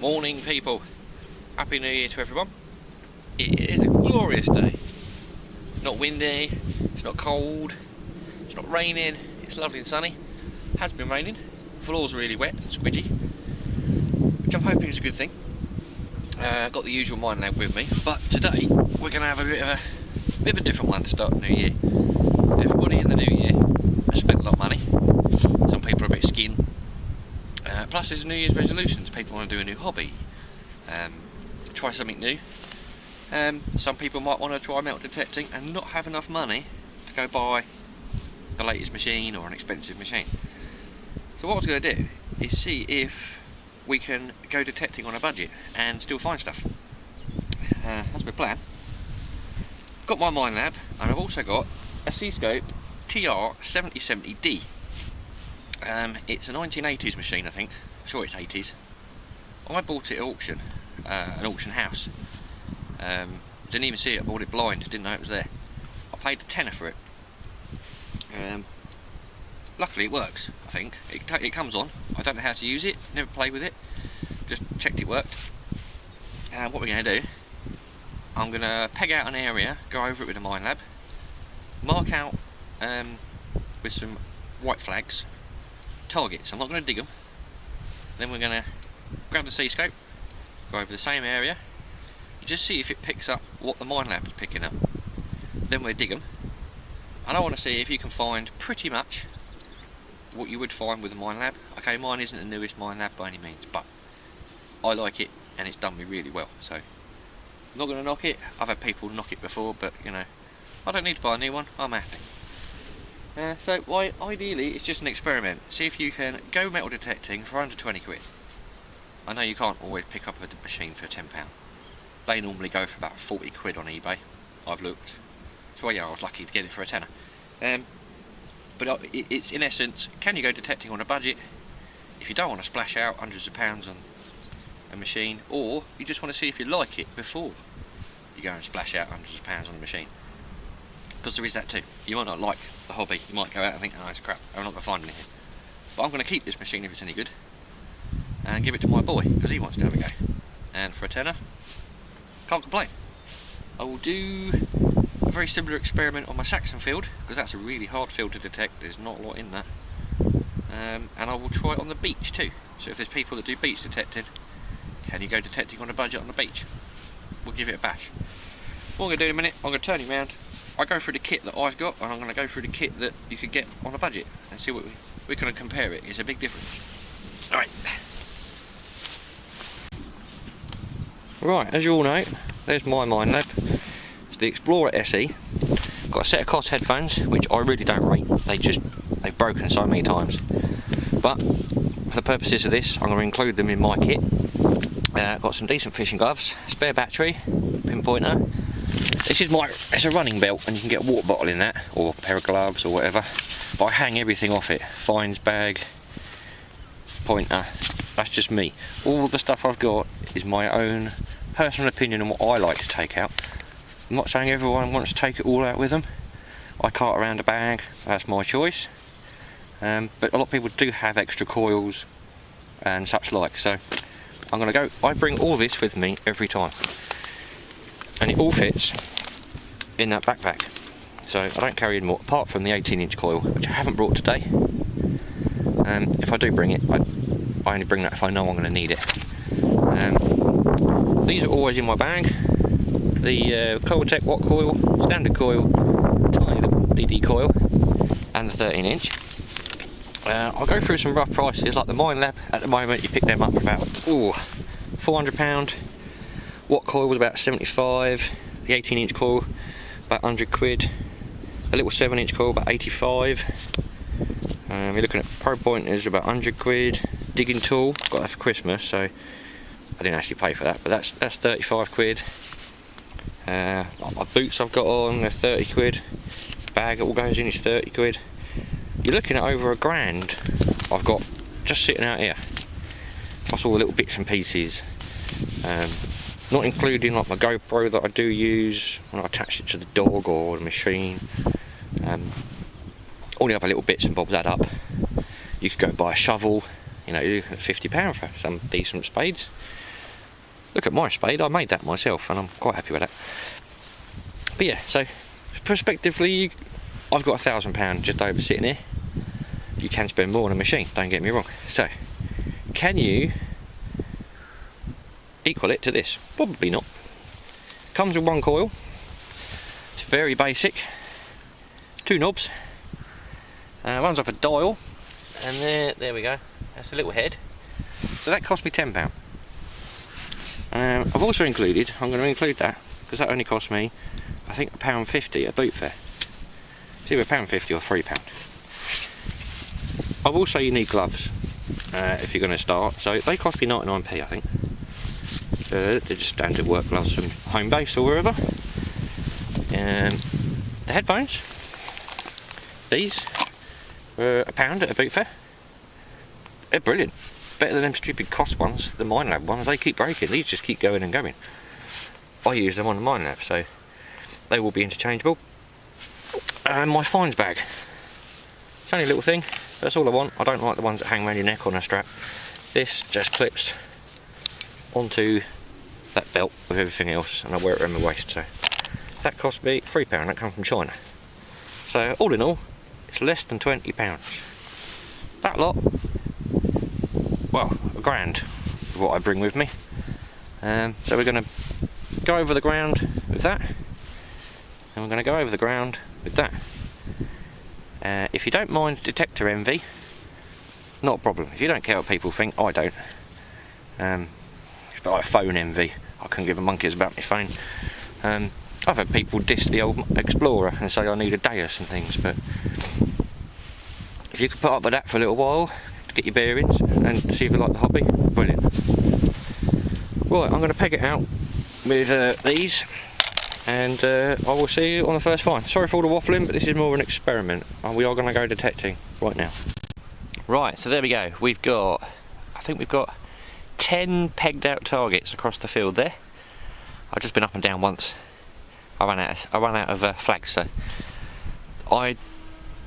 Morning people, Happy New Year to everyone. It is a glorious day. Not windy, it's not cold, it's not raining, it's lovely and sunny. Has been raining, floor's really wet and squidgy, which I'm hoping is a good thing. Got the usual mind lamp with me, but today we're going to have a bit of a different one to start the new year. Everybody in the new year has spent a lot of money. Some people are a bit skin. Plus there's New Year's resolutions. People want to do a new hobby, try something new. Some people might want to try metal detecting and not have enough money to go buy the latest machine or an expensive machine. So what I was going to do is see if we can go detecting on a budget and still find stuff. That's my plan. Got my Mind Lab, and I've also got a Cscope TR7070D. It's a 1980s machine, I think. I'm sure it's 80s. I bought it at auction, an auction house. Didn't even see it, I bought it blind, didn't know it was there. I paid a tenner for it. Luckily it works, I think. It comes on. I don't know how to use it, never played with it. Just checked it worked. What we're going to do, I'm going to peg out an area, go over it with a Mind Lab, mark out with some white flags targets. I'm not going to dig them. Then we're going to grab the Cscope, go over the same area, just see if it picks up what the Mind Lab is picking up. Then we'll dig them, and I want to see if you can find pretty much what you would find with a Mind Lab. Okay, mine isn't the newest Mind Lab by any means, but I like it and it's done me really well, so I'm not going to knock it. I've had people knock it before, but you know, I don't need to buy a new one, I'm happy. So ideally it's just an experiment. See if you can go metal detecting for under 20 quid. I know you can't always pick up a machine for £10. They normally go for about 40 quid on eBay. I've looked. So yeah, I was lucky to get it for a tenner. But it's in essence, can you go detecting on a budget if you don't want to splash out hundreds of pounds on a machine, or you just want to see if you like it before you go and splash out hundreds of pounds on a machine. Because there is that too. You might not like the hobby, you might go out and think, oh it's crap, I'm not going to find anything. But I'm going to keep this machine if it's any good, and give it to my boy, because he wants to have a go. And for a tenner, can't complain. I will do a very similar experiment on my Saxon field, because that's a really hard field to detect, there's not a lot in that. And I will try it on the beach too. So if there's people that do beach detecting, can you go detecting on a budget on the beach? We'll give it a bash. What I'm going to do in a minute, I'm going to turn him round. I go through the kit that I've got, and I'm going to go through the kit that you could get on a budget and see what we're going to compare it. It's a big difference. Alright. Right, as you all know, there's my Mind Lab. It's the Explorer SE. Got a set of COS headphones, which I really don't rate. They've broken so many times. But for the purposes of this, I'm going to include them in my kit. Got some decent fishing gloves, spare battery, pinpointer. It's a running belt, and you can get a water bottle in that, or a pair of gloves or whatever. But I hang everything off it. Fines bag, pointer. That's just me. All the stuff I've got is my own personal opinion on what I like to take out. I'm not saying everyone wants to take it all out with them. I cart around a bag, that's my choice. But a lot of people do have extra coils and such like, so I'm going to go, I bring all this with me every time. And it all fits in that backpack. So I don't carry in more, apart from the 18-inch coil, which I haven't brought today. If I do bring it, I only bring that if I know I'm going to need it. These are always in my bag. The Coiltech Watt coil, standard coil, tiny little DD coil, and the 13-inch. I'll go through some rough prices, like the Mind Lab at the moment, you pick them up for about £400. Watt coil was about 75, the 18-inch coil about 100 quid, a little 7-inch coil about 85. You're looking at pro pointers about 100 quid, digging tool, got that for Christmas, so I didn't actually pay for that, but that's 35 quid. My boots I've got on, they're 30 quid, bag it all goes in is 30 quid. You're looking at over £1,000 I've got just sitting out here, plus all the little bits and pieces. Not including like my GoPro that I do use when I attach it to the dog or the machine. All the other little bits and bobs add up. You could go buy a shovel, you know, you're looking at £50 for some decent spades. look at my spade, I made that myself and I'm quite happy with that. But yeah, so prospectively I've got £1,000 just over sitting here. You can spend more on a machine, don't get me wrong. So can you equal it to this? Probably not. Comes with one coil. It's very basic. 2 knobs. Runs off a dial, and there we go. That's a little head. So that cost me £10. I've also included, I'm going to include that because that only cost me, I think, £1.50 at boot fair. It's either £1.50 or £3. I've also, you need gloves if you're going to start. So they cost me 99p, I think. They're just standard work gloves from home base or wherever. The headphones, these were £1 at a boot fair. They're brilliant. Better than them stupid cost ones, the Minelab ones. They keep breaking. These just keep going and going. I use them on the Minelab, so they will be interchangeable. And my fines bag. It's only a little thing. That's all I want. I don't like the ones that hang around your neck on a strap. This just clips onto that belt with everything else, and I wear it around my waist. So that cost me £3. That comes from China. So all in all, it's less than £20. That lot, well, £1,000 is what I bring with me. So we're going to go over the ground with that, and we're going to go over the ground with that. If you don't mind detector envy, not a problem. If you don't care what people think, I don't. It's like phone envy. I couldn't give a monkeys about my phone. I've had people diss the old Explorer and say I need a Deus and things, but if you could put up with that for a little while to get your bearings and see if you like the hobby, brilliant. Right, I'm going to peg it out with these, and I will see you on the first find. Sorry for all the waffling, but this is more of an experiment, and we are going to go detecting right now. Right, so there we go. We've got, I think we've got 10 pegged out targets across the field there. I've just been up and down once. I ran out of flags, so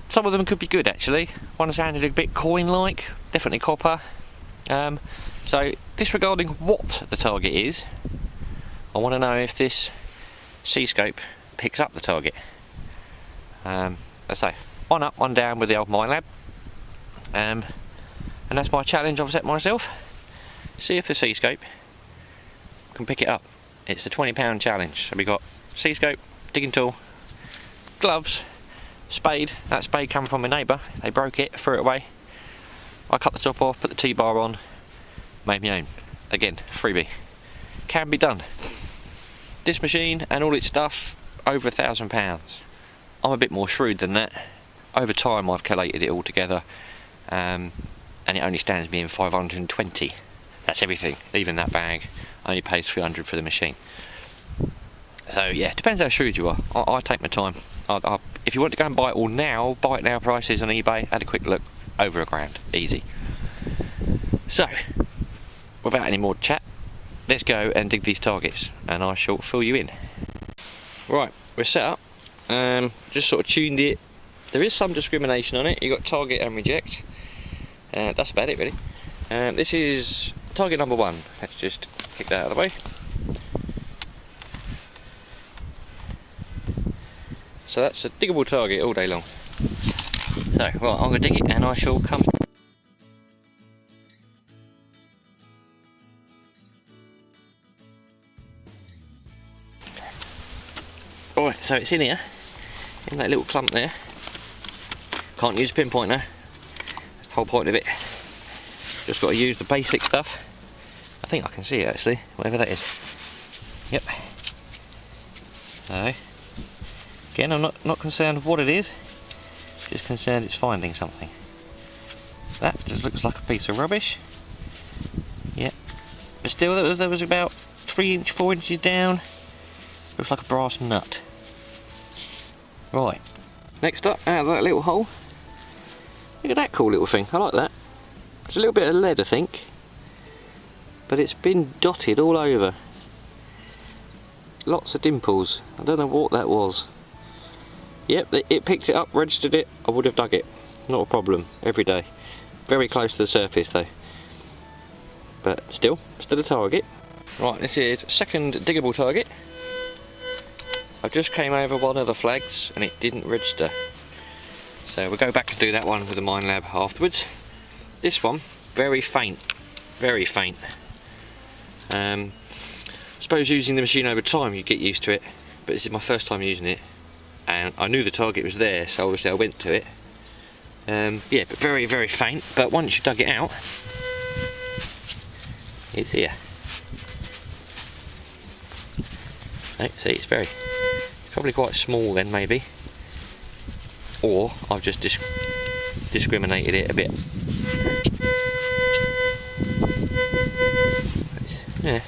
some of them could be good actually. One sounded a bit coin-like, definitely copper. So disregarding what the target is, I want to know if this Cscope picks up the target. Let's say one up, one down with the old Minelab, and that's my challenge I've set myself. See if the Cscope can pick it up. It's a £20 challenge. So we got Cscope, digging tool, gloves, spade. That spade came from my neighbour. They broke it, threw it away. I cut the top off, put the T-bar on, made my own. Again, freebie. Can be done. This machine and all its stuff, over £1,000. I'm a bit more shrewd than that. Over time I've collated it all together, and it only stands me in 520. That's everything, even that bag. Only pays 300 for the machine. So yeah, depends how shrewd you are. I take my time. If you want to go and buy it all now, buy it now. Prices on eBay. Had a quick look, over £1,000, easy. So, without any more chat, let's go and dig these targets, and I shall fill you in. Right, we're set up. Just sort of tuned it. There is some discrimination on it. You got target and reject. That's about it really. This is target number 1. Let's just kick that out of the way. So that's a diggable target all day long. So, right, I'm going to dig it and I shall come. Alright, so it's in here, in that little clump there. Can't use a pinpointer, that's the whole point of it. Just got to use the basic stuff. I think I can see it actually, whatever that is. Yep. So, again, I'm not concerned with what it is, just concerned it's finding something. That just looks like a piece of rubbish. Yep. But still, there was about 4 inches down. Looks like a brass nut. Right. Next up, out of that little hole, look at that cool little thing. I like that. It's a little bit of lead, I think, but it's been dotted all over. Lots of dimples. I don't know what that was. Yep, it picked it up, registered it. I would have dug it. Not a problem. Every day. Very close to the surface though. But still a target. Right, this is second diggable target. I just came over one of the flags and it didn't register. So we'll go back and do that one with the mine lab afterwards. This one, very faint, very faint. I suppose using the machine over time you get used to it, but this is my first time using it and I knew the target was there, so obviously I went to it. Yeah, but very, very faint, but once you dug it out, it's here. Oh, see, it's probably quite small then, maybe. Or I've just discriminated it a bit. Yeah,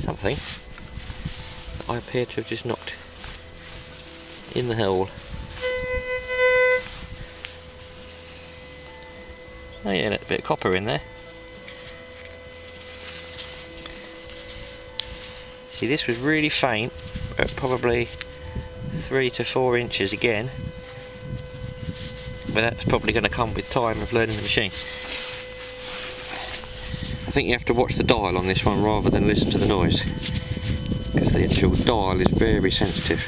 something that I appear to have just knocked in the hole. Oh yeah, a bit of copper in there. See, this was really faint, at probably 3 to 4 inches again. But that's probably going to come with time of learning the machine. I think you have to watch the dial on this one rather than listen to the noise, because the actual dial is very sensitive.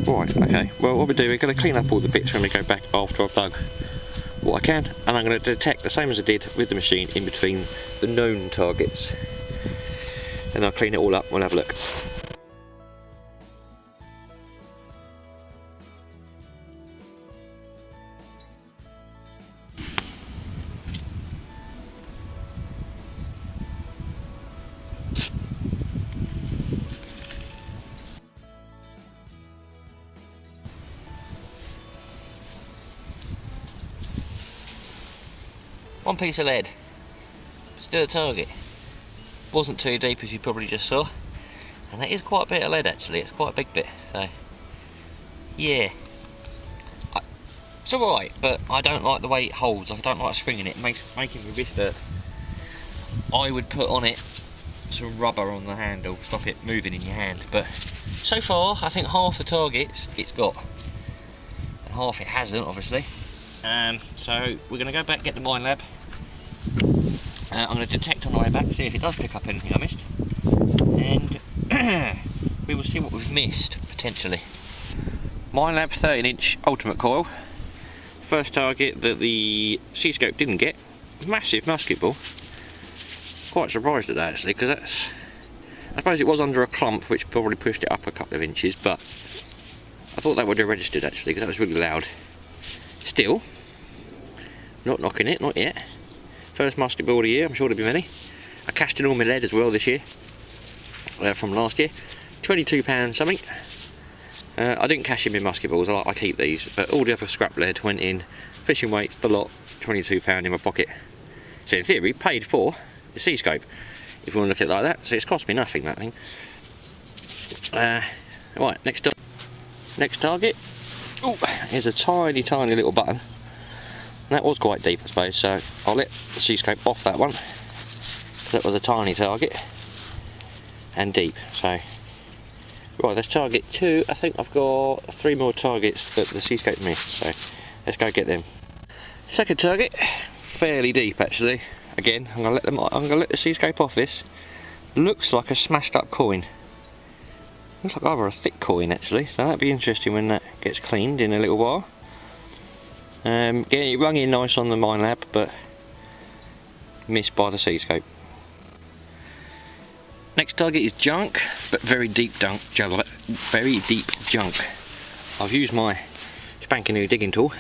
Right, okay, well what we do, we're going to clean up all the bits when we go back after I've dug what I can, and I'm going to detect the same as I did with the machine in between the known targets. Then I'll clean it all up and we'll have a look. One piece of lead, still a target. Wasn't too deep as you probably just saw, and that is quite a bit of lead actually, it's quite a big bit, so yeah. It's alright, but I don't like the way it holds, I don't like swinging it, making the wrist hurt. I would put on it some rubber on the handle, stop it moving in your hand, but so far I think half the targets it's got, and half it hasn't obviously. So we're going to go back, get the mine lab. I'm going to detect on the way back, see if it does pick up anything I missed, and we will see what we've missed potentially. Mine lab 13-inch ultimate coil. First target that the Cscope didn't get. Massive musket ball. Quite surprised at that actually, because I suppose it was under a clump which probably pushed it up a couple of inches, but I thought that would have registered actually because that was really loud. Still, not knocking it, not yet. First musket ball of the year, I'm sure there'll be many. I cashed in all my lead as well this year, from last year. £22 something. I didn't cash in my musket balls, I keep these, but all the other scrap lead went in. Fishing weight, the lot, £22 in my pocket. So in theory, paid for the Cscope, if you want to look at it like that. So it's cost me nothing, that thing. Right, next target. Oh, here's a tiny little button. That was quite deep I suppose, so I'll let the Cscope off that one. That was a tiny target and deep, so right, that's target 2. I think I've got 3 more targets that the Cscope missed, so let's go get them. Second target, fairly deep actually. Again, I'm gonna let the Cscope off this. Looks like a smashed up coin. Looks like either a thick coin actually, so that'd be interesting when that gets cleaned in a little while. Getting it rung in nice on the mine lab, but missed by the Cscope. Next target is junk, but very deep junk. I've used my spanking new digging tool,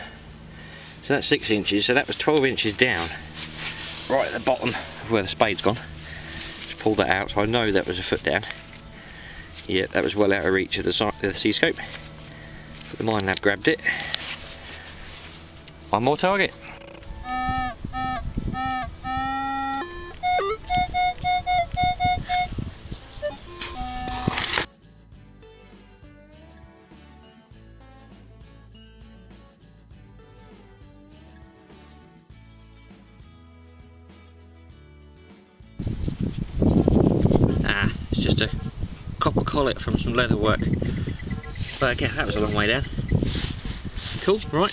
so that's 6 inches. So that was 12 inches down, right at the bottom of where the spade's gone. Just pulled that out, so I know that was a foot down. Yeah, that was well out of reach of the Cscope. But the mine lab grabbed it. One more target. It's just a copper collet from some leather work. But again, that was a long way down. Cool, right.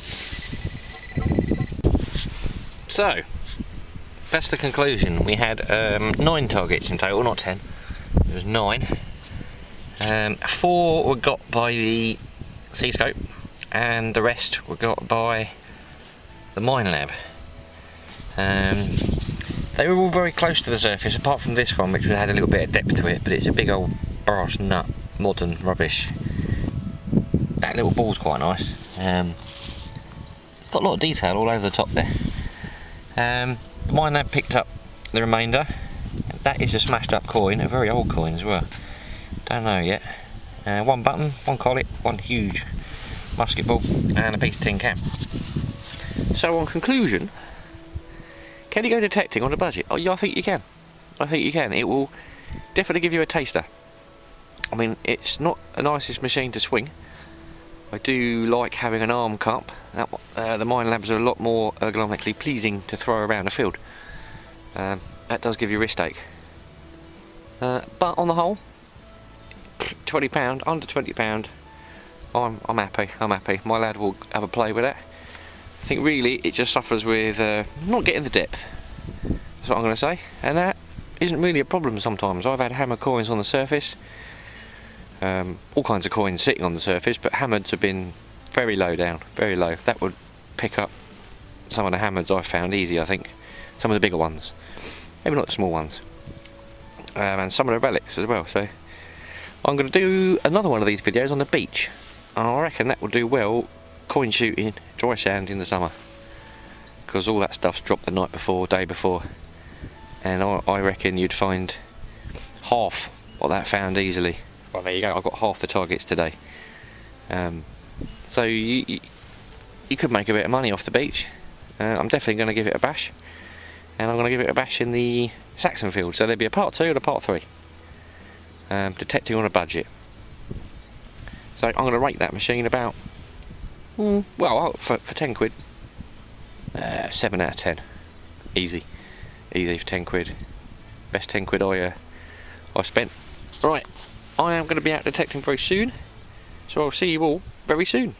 So, that's the conclusion. We had 9 targets in total, not 10. It was 9. 4 were got by the Cscope, and the rest were got by the Mine Lab. They were all very close to the surface, apart from this one, which had a little bit of depth to it, but it's a big old brass nut, modern rubbish. That little ball's quite nice. It's got a lot of detail all over the top there. The Mine Lab picked up the remainder. That is a smashed up coin, a very old coin as well. Don't know yet. 1 button, 1 collet, 1 huge musket ball, and a piece of tin can. So on conclusion, can you go detecting on a budget? Oh yeah, I think you can. I think you can. It will definitely give you a taster. I mean, it's not the nicest machine to swing. I do like having an arm cup. The Mine Labs are a lot more ergonomically pleasing to throw around the field. That does give you wrist ache. But on the whole, £20, under £20, I'm happy. I'm happy. My lad will have a play with it. I think really it just suffers with not getting the depth. That's what I'm going to say, and that isn't really a problem sometimes. I've had hammer coins on the surface, all kinds of coins sitting on the surface, but hammers have been very low down, very low. That would pick up some of the hammers I've found easy, I think. Some of the bigger ones, maybe not the small ones, and some of the relics as well. So I'm going to do another one of these videos on the beach. I reckon that will do well coin shooting, dry sand in the summer, because all that stuff's dropped the night before, day before, and I reckon you'd find half what that found easily. Well, there you go, I've got half the targets today. So you could make a bit of money off the beach. I'm definitely going to give it a bash, and I'm going to give it a bash in the Saxon field. So there'll be a part 2 and a part 3. Detecting on a budget. So I'm going to rate that machine about, well, for 10 quid, 7 out of 10. Easy for 10 quid. Best 10 quid I spent. Right, I am going to be out detecting very soon, so I'll see you all very soon.